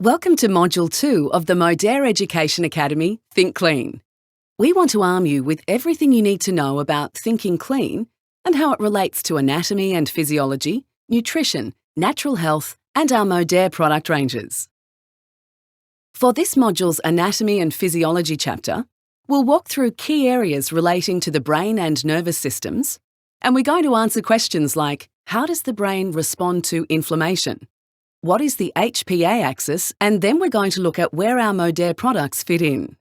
Welcome to Module 2 of the Modere Education Academy, Think Clean. We want to arm you with everything you need to know about thinking clean and how it relates to anatomy and physiology, nutrition, natural health, and our Modere product ranges. For this module's Anatomy and Physiology chapter, we'll walk through key areas relating to the brain and nervous systems, and we're going to answer questions like, how does the brain respond to inflammation? What is the HPA axis? And then we're going to look at where our Modere products fit in.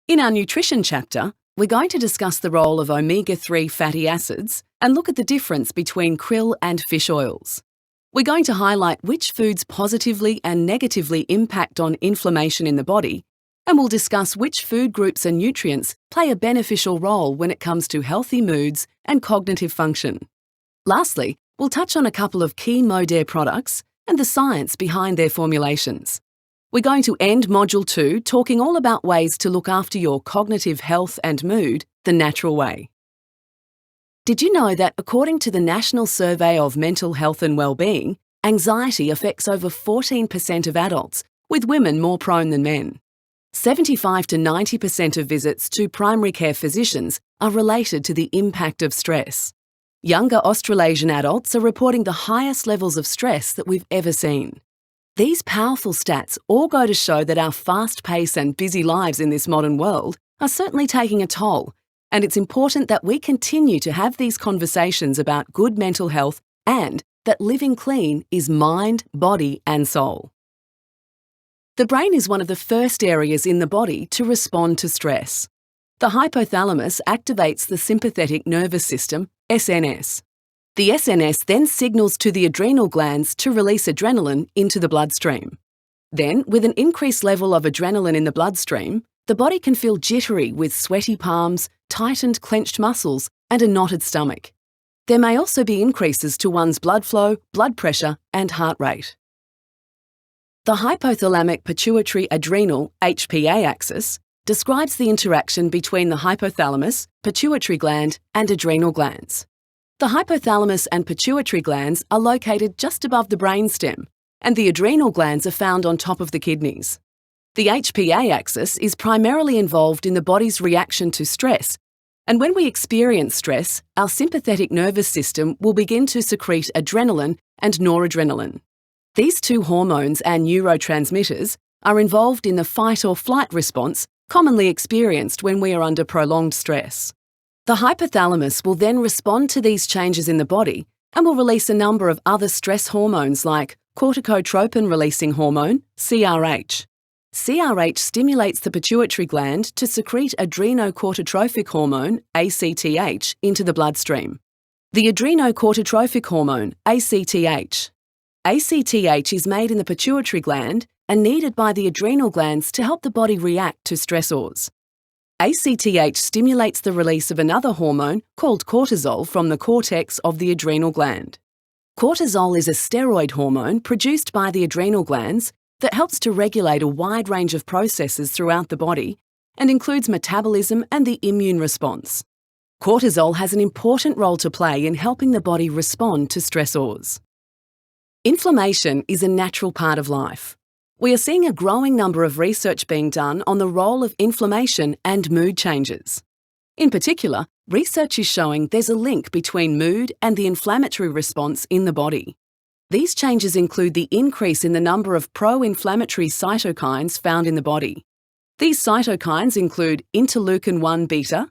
In our nutrition chapter, we're going to discuss the role of omega-3 fatty acids and look at the difference between krill and fish oils. We're going to highlight which foods positively and negatively impact on inflammation in the body, and we'll discuss which food groups and nutrients play a beneficial role when it comes to healthy moods and cognitive function. Lastly, we'll touch on a couple of key Modere products and the science behind their formulations. We're going to end Module 2 talking all about ways to look after your cognitive health and mood the natural way. Did you know that according to the National Survey of Mental Health and Wellbeing, anxiety affects over 14% of adults, with women more prone than men? 75 to 90% of visits to primary care physicians are related to the impact of stress. Younger Australasian adults are reporting the highest levels of stress that we've ever seen. These powerful stats all go to show that our fast pace and busy lives in this modern world are certainly taking a toll, and it's important that we continue to have these conversations about good mental health and that living clean is mind, body, and soul. The brain is one of the first areas in the body to respond to stress. The hypothalamus activates the sympathetic nervous system, SNS. The SNS then signals to the adrenal glands to release adrenaline into the bloodstream. Then, with an increased level of adrenaline in the bloodstream, the body can feel jittery with sweaty palms, tightened clenched muscles, and a knotted stomach. There may also be increases to one's blood flow, blood pressure, and heart rate. The hypothalamic pituitary adrenal HPA axis describes the interaction between the hypothalamus, pituitary gland, and adrenal glands. The hypothalamus and pituitary glands are located just above the brainstem, and the adrenal glands are found on top of the kidneys. The HPA axis is primarily involved in the body's reaction to stress, and when we experience stress, our sympathetic nervous system will begin to secrete adrenaline and noradrenaline. These two hormones and neurotransmitters are involved in the fight or flight response commonly experienced when we are under prolonged stress. The hypothalamus will then respond to these changes in the body and will release a number of other stress hormones like corticotropin-releasing hormone, CRH. CRH stimulates the pituitary gland to secrete adrenocorticotropic hormone, ACTH, into the bloodstream. The adrenocorticotropic hormone, ACTH. ACTH is made in the pituitary gland and needed by the adrenal glands to help the body react to stressors. ACTH stimulates the release of another hormone called cortisol from the cortex of the adrenal gland. Cortisol is a steroid hormone produced by the adrenal glands that helps to regulate a wide range of processes throughout the body and includes metabolism and the immune response. Cortisol has an important role to play in helping the body respond to stressors. Inflammation is a natural part of life. We are seeing a growing number of research being done on the role of inflammation and mood changes. In particular, research is showing there's a link between mood and the inflammatory response in the body. These changes include the increase in the number of pro-inflammatory cytokines found in the body. These cytokines include interleukin-1 beta,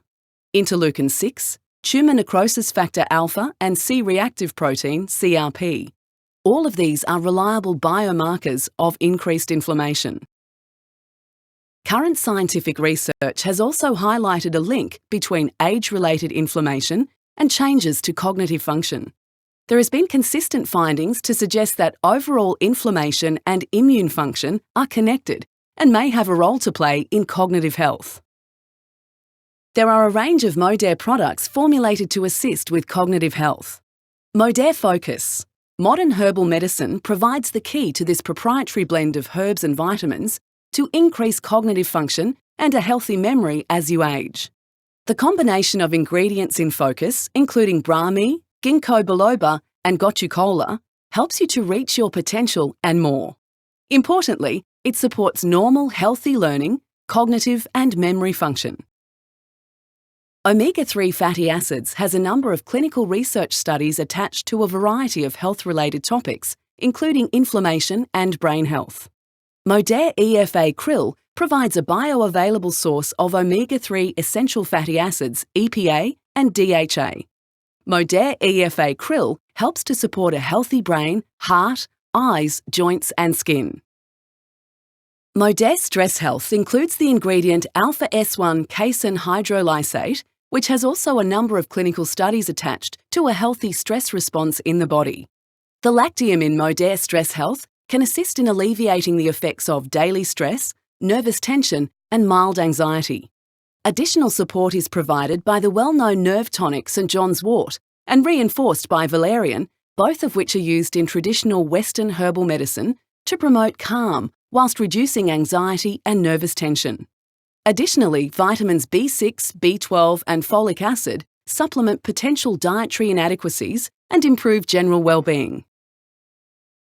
interleukin-6, tumour necrosis factor alpha, and C-reactive protein, CRP. All of these are reliable biomarkers of increased inflammation. Current scientific research has also highlighted a link between age-related inflammation and changes to cognitive function. There has been consistent findings to suggest that overall inflammation and immune function are connected and may have a role to play in cognitive health. There are a range of Modere products formulated to assist with cognitive health. Modere Focus. Modern herbal medicine provides the key to this proprietary blend of herbs and vitamins to increase cognitive function and a healthy memory as you age. The combination of ingredients in Focus, including Brahmi, ginkgo biloba, and gotu kola, helps you to reach your potential and more. Importantly, It supports normal, healthy learning, cognitive and memory function. Omega-3 fatty acids has a number of clinical research studies attached to a variety of health-related topics, including inflammation and brain health. Modere EFA Krill provides a bioavailable source of omega-3 essential fatty acids, EPA and DHA. Modere EFA Krill helps to support a healthy brain, heart, eyes, joints and skin. Modere Stress Health includes the ingredient alpha-S1 casein hydrolysate, which has also a number of clinical studies attached to a healthy stress response in the body. The lactium in Modere Stress Health can assist in alleviating the effects of daily stress, nervous tension and mild anxiety. Additional support is provided by the well-known nerve tonic St John's wort and reinforced by valerian, both of which are used in traditional Western herbal medicine to promote calm whilst reducing anxiety and nervous tension. Additionally, vitamins B6, B12 and folic acid supplement potential dietary inadequacies and improve general well-being.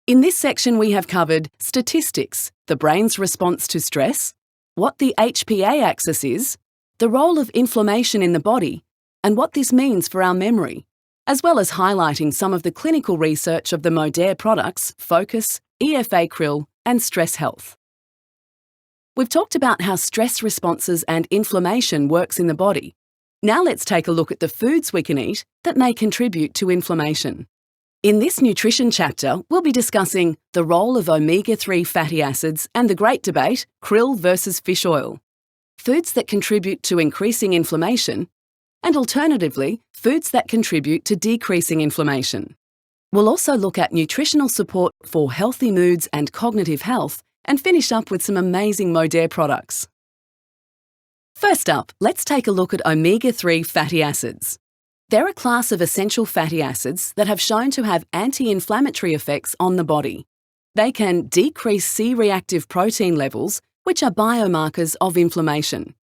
In this section we have covered statistics, the brain's response to stress, what the HPA axis is, the role of inflammation in the body, and what this means for our memory, as well as highlighting some of the clinical research of the Modere products Focus, EFA Krill and Stress Health. We've talked about how stress responses and inflammation works in the body. Now let's take a look at the foods we can eat that may contribute to inflammation. In this nutrition chapter, we'll be discussing the role of omega-3 fatty acids and the great debate, krill versus fish oil, foods that contribute to increasing inflammation, and alternatively, foods that contribute to decreasing inflammation. We'll also look at nutritional support for healthy moods and cognitive health, and finish up with some amazing Modere products. First up, let's take a look at omega-3 fatty acids. They're a class of essential fatty acids that have shown to have anti-inflammatory effects on the body. They can decrease C-reactive protein levels, which are biomarkers of inflammation,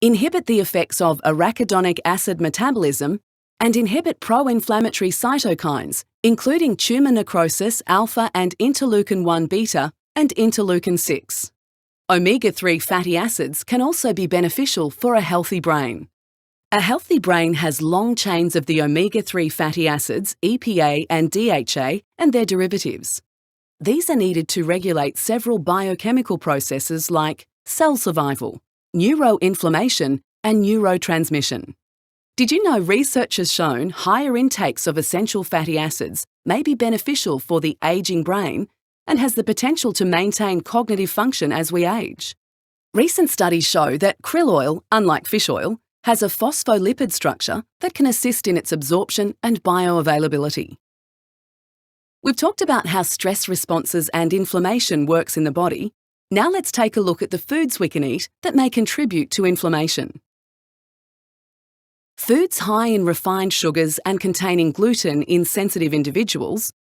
inhibit the effects of arachidonic acid metabolism, and inhibit pro-inflammatory cytokines, including tumour necrosis alpha and interleukin-1 beta and interleukin-6. Omega-3 fatty acids can also be beneficial for a healthy brain. A healthy brain has long chains of the omega-3 fatty acids, EPA and DHA, and their derivatives. These are needed to regulate several biochemical processes like cell survival, neuroinflammation, and neurotransmission. Did you know research has shown higher intakes of essential fatty acids may be beneficial for the ageing brain and has the potential to maintain cognitive function as we age? Recent studies show that krill oil, unlike fish oil, has a phospholipid structure that can assist in its absorption and bioavailability. We've talked about how stress responses and inflammation works in the body. Now let's take a look at the foods we can eat that may contribute to inflammation. Foods high in refined sugars and containing gluten in sensitive individuals,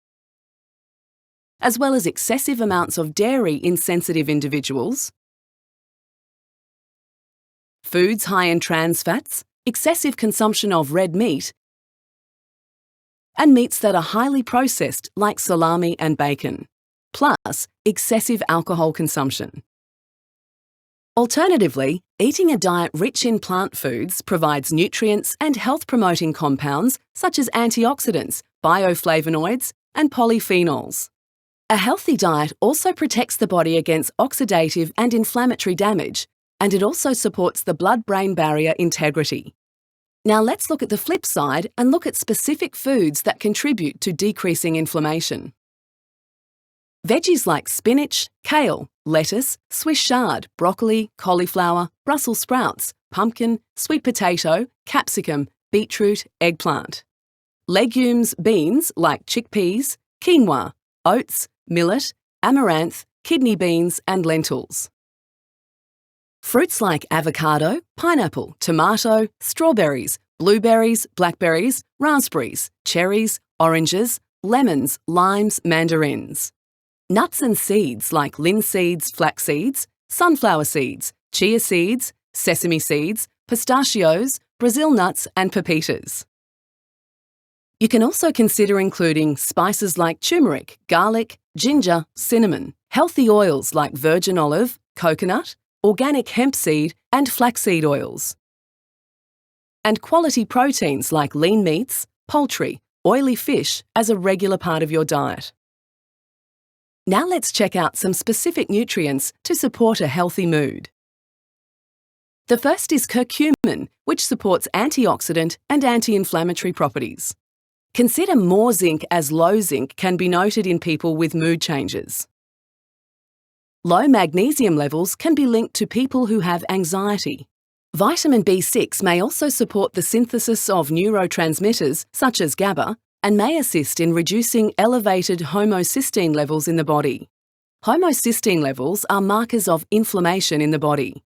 as well as excessive amounts of dairy in sensitive individuals. Foods high in trans fats, excessive consumption of red meat, and meats that are highly processed like salami and bacon, plus excessive alcohol consumption. Alternatively, eating a diet rich in plant foods provides nutrients and health-promoting compounds such as antioxidants, bioflavonoids, and polyphenols. A healthy diet also protects the body against oxidative and inflammatory damage, and it also supports the blood-brain barrier integrity. Now let's look at the flip side and look at specific foods that contribute to decreasing inflammation. Veggies like spinach, kale, lettuce, Swiss chard, broccoli, cauliflower, Brussels sprouts, pumpkin, sweet potato, capsicum, beetroot, eggplant. Legumes, beans like chickpeas, quinoa, oats, millet, amaranth, kidney beans and lentils. Fruits like avocado, pineapple, tomato, strawberries, blueberries, blackberries, raspberries, cherries, oranges, lemons, limes, mandarins. Nuts and seeds like linseeds, flax seeds, sunflower seeds, chia seeds, sesame seeds, pistachios, Brazil nuts and pepitas. You can also consider including spices like turmeric, garlic, ginger, cinnamon, healthy oils like virgin olive, coconut, organic hemp seed and flaxseed oils, and quality proteins like lean meats, poultry, oily fish as a regular part of your diet. Now let's check out some specific nutrients to support a healthy mood. The first is curcumin, which supports antioxidant and anti-inflammatory properties. Consider more zinc, as low zinc can be noted in people with mood changes. Low magnesium levels can be linked to people who have anxiety. Vitamin B6 may also support the synthesis of neurotransmitters such as GABA and may assist in reducing elevated homocysteine levels in the body. Homocysteine levels are markers of inflammation in the body.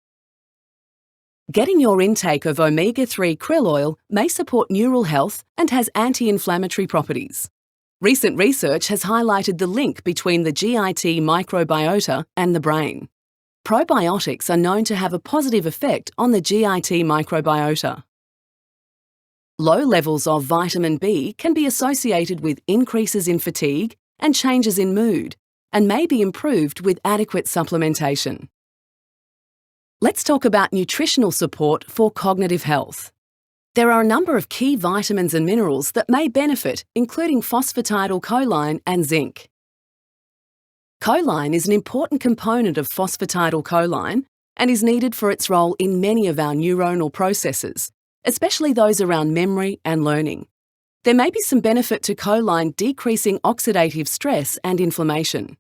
Getting your intake of omega-3 krill oil may support neural health and has anti-inflammatory properties. Recent research has highlighted the link between the GIT microbiota and the brain. Probiotics are known to have a positive effect on the GIT microbiota. Low levels of vitamin B can be associated with increases in fatigue and changes in mood, and may be improved with adequate supplementation. Let's talk about nutritional support for cognitive health. There are a number of key vitamins and minerals that may benefit, including phosphatidylcholine and zinc. Choline is an important component of phosphatidylcholine and is needed for its role in many of our neuronal processes, especially those around memory and learning. There may be some benefit to choline decreasing oxidative stress and inflammation.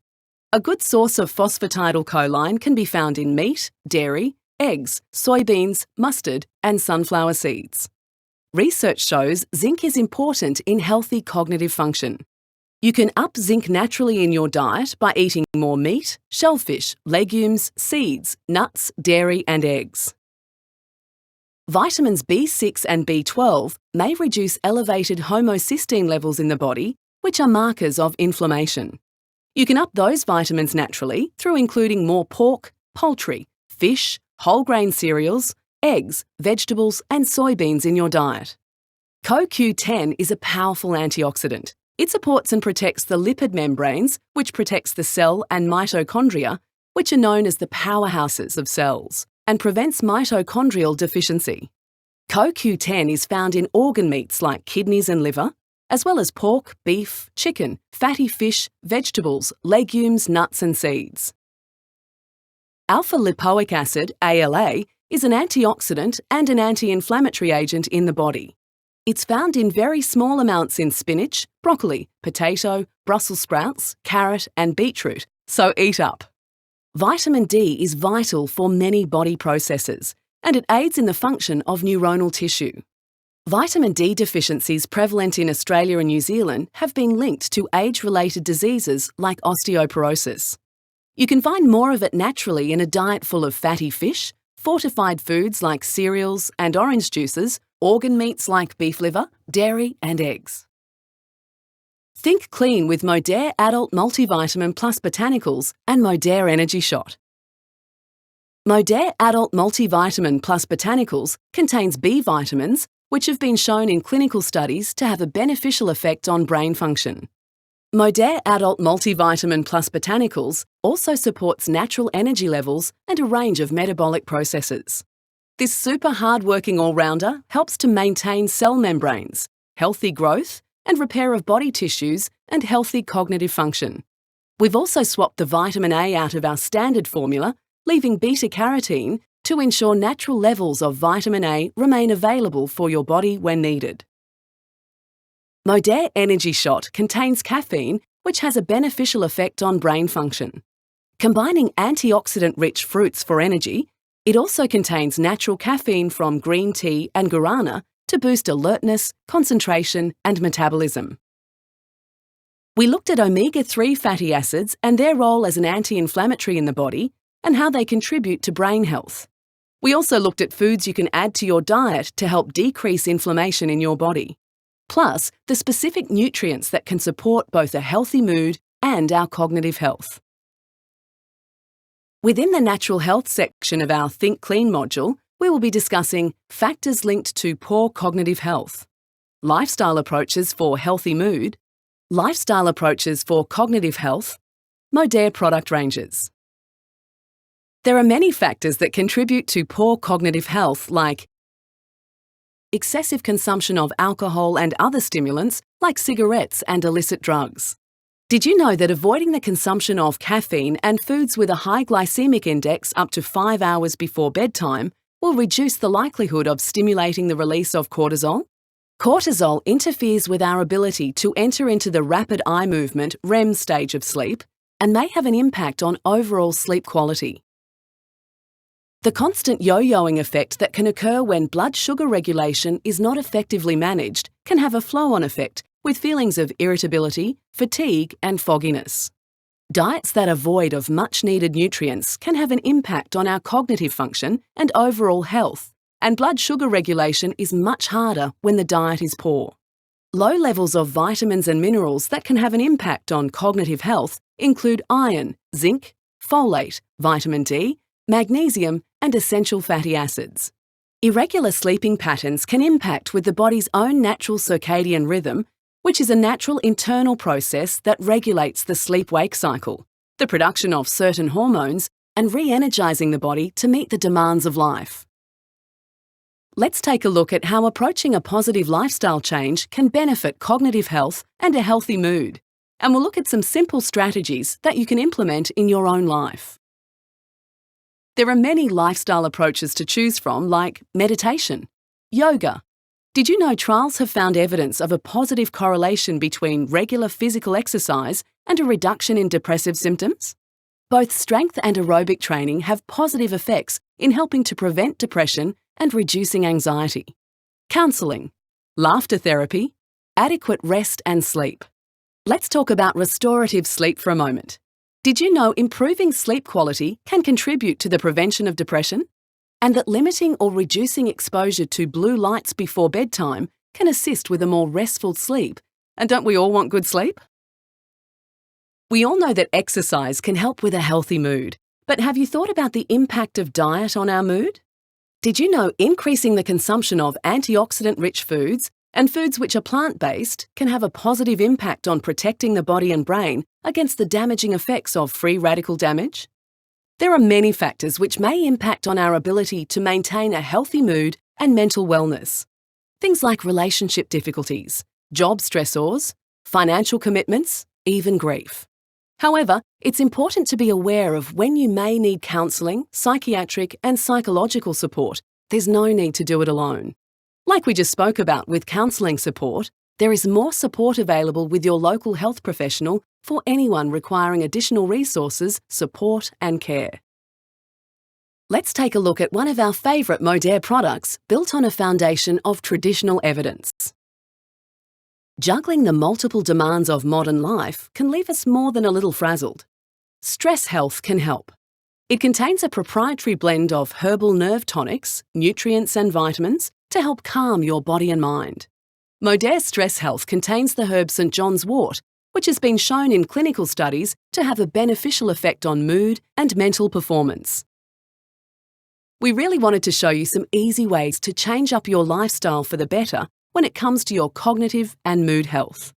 A good source of phosphatidylcholine can be found in meat, dairy, eggs, soybeans, mustard, and sunflower seeds. Research shows zinc is important in healthy cognitive function. You can up zinc naturally in your diet by eating more meat, shellfish, legumes, seeds, nuts, dairy, and eggs. Vitamins B6 and B12 may reduce elevated homocysteine levels in the body, which are markers of inflammation. You can up those vitamins naturally through including more pork, poultry, fish, whole grain cereals, eggs, vegetables, and soybeans in your diet. CoQ10 is a powerful antioxidant. It supports and protects the lipid membranes, which protects the cell and mitochondria, which are known as the powerhouses of cells, and prevents mitochondrial deficiency. CoQ10 is found in organ meats like kidneys and liver, as well as pork, beef, chicken, fatty fish, vegetables, legumes, nuts and seeds. Alpha-lipoic acid, ALA, is an antioxidant and an anti-inflammatory agent in the body. It's found in very small amounts in spinach, broccoli, potato, Brussels sprouts, carrot and beetroot, so eat up. Vitamin D is vital for many body processes, and it aids in the function of neuronal tissue. Vitamin D deficiencies prevalent in Australia and New Zealand have been linked to age-related diseases like osteoporosis. You can find more of it naturally in a diet full of fatty fish, fortified foods like cereals and orange juices, organ meats like beef liver, dairy and eggs. Think clean with Modere Adult Multivitamin Plus Botanicals and Modere Energy Shot. Modere Adult Multivitamin Plus Botanicals contains B vitamins, which have been shown in clinical studies to have a beneficial effect on brain function. Modere Adult Multivitamin Plus Botanicals also supports natural energy levels and a range of metabolic processes. This super hard-working all-rounder helps to maintain cell membranes, healthy growth and repair of body tissues and healthy cognitive function. We've also swapped the vitamin A out of our standard formula, leaving beta-carotene to ensure natural levels of vitamin A remain available for your body when needed. Modere Energy Shot contains caffeine, which has a beneficial effect on brain function. Combining antioxidant-rich fruits for energy, it also contains natural caffeine from green tea and guarana to boost alertness, concentration and metabolism. We looked at omega-3 fatty acids and their role as an anti-inflammatory in the body and how they contribute to brain health. We also looked at foods you can add to your diet to help decrease inflammation in your body, plus the specific nutrients that can support both a healthy mood and our cognitive health. Within the natural health section of our Think Clean module, we will be discussing factors linked to poor cognitive health, lifestyle approaches for healthy mood, lifestyle approaches for cognitive health, Modere product ranges. There are many factors that contribute to poor cognitive health, like excessive consumption of alcohol and other stimulants like cigarettes and illicit drugs. Did you know that avoiding the consumption of caffeine and foods with a high glycemic index up to 5 hours before bedtime will reduce the likelihood of stimulating the release of cortisol? Cortisol interferes with our ability to enter into the rapid eye movement REM stage of sleep and may have an impact on overall sleep quality. The constant yo-yoing effect that can occur when blood sugar regulation is not effectively managed can have a flow-on effect with feelings of irritability, fatigue, and fogginess. Diets that are void of much-needed nutrients can have an impact on our cognitive function and overall health, and blood sugar regulation is much harder when the diet is poor. Low levels of vitamins and minerals that can have an impact on cognitive health include iron, zinc, folate, vitamin D, magnesium, and essential fatty acids. Irregular sleeping patterns can impact with the body's own natural circadian rhythm, which is a natural internal process that regulates the sleep-wake cycle, the production of certain hormones, and re-energizing the body to meet the demands of life. Let's take a look at how approaching a positive lifestyle change can benefit cognitive health and a healthy mood, and we'll look at some simple strategies that you can implement in your own life. There are many lifestyle approaches to choose from, like meditation, yoga. Did you know trials have found evidence of a positive correlation between regular physical exercise and a reduction in depressive symptoms? Both strength and aerobic training have positive effects in helping to prevent depression and reducing anxiety. Counselling, laughter therapy, adequate rest and sleep. Let's talk about restorative sleep for a moment. Did you know improving sleep quality can contribute to the prevention of depression? And that limiting or reducing exposure to blue lights before bedtime can assist with a more restful sleep? And don't we all want good sleep? We all know that exercise can help with a healthy mood, but have you thought about the impact of diet on our mood? Did you know increasing the consumption of antioxidant-rich foods and foods which are plant-based can have a positive impact on protecting the body and brain against the damaging effects of free radical damage? There are many factors which may impact on our ability to maintain a healthy mood and mental wellness. Things like relationship difficulties, job stressors, financial commitments, even grief. However, it's important to be aware of when you may need counselling, psychiatric and psychological support. There's no need to do it alone. Like we just spoke about with counselling support, there is more support available with your local health professional for anyone requiring additional resources, support and care. Let's take a look at one of our favourite Modere products built on a foundation of traditional evidence. Juggling the multiple demands of modern life can leave us more than a little frazzled. Stress Health can help. It contains a proprietary blend of herbal nerve tonics, nutrients and vitamins to help calm your body and mind. Modere Stress Health contains the herb St. John's wort, which has been shown in clinical studies to have a beneficial effect on mood and mental performance. We really wanted to show you some easy ways to change up your lifestyle for the better when it comes to your cognitive and mood health.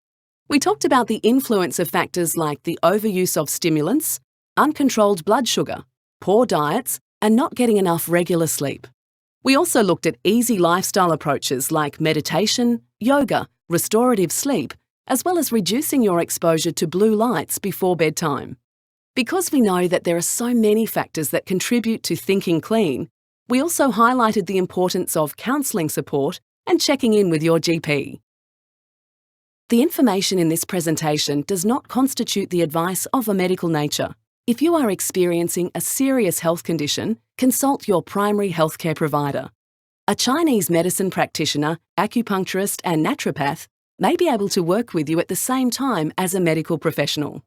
We talked about the influence of factors like the overuse of stimulants, uncontrolled blood sugar, poor diets, and not getting enough regular sleep. We also looked at easy lifestyle approaches like meditation, yoga, restorative sleep, as well as reducing your exposure to blue lights before bedtime. Because we know that there are so many factors that contribute to thinking clean, we also highlighted the importance of counselling support and checking in with your GP. The information in this presentation does not constitute the advice of a medical nature. If you are experiencing a serious health condition, consult your primary healthcare provider. A Chinese medicine practitioner, acupuncturist and naturopath may be able to work with you at the same time as a medical professional.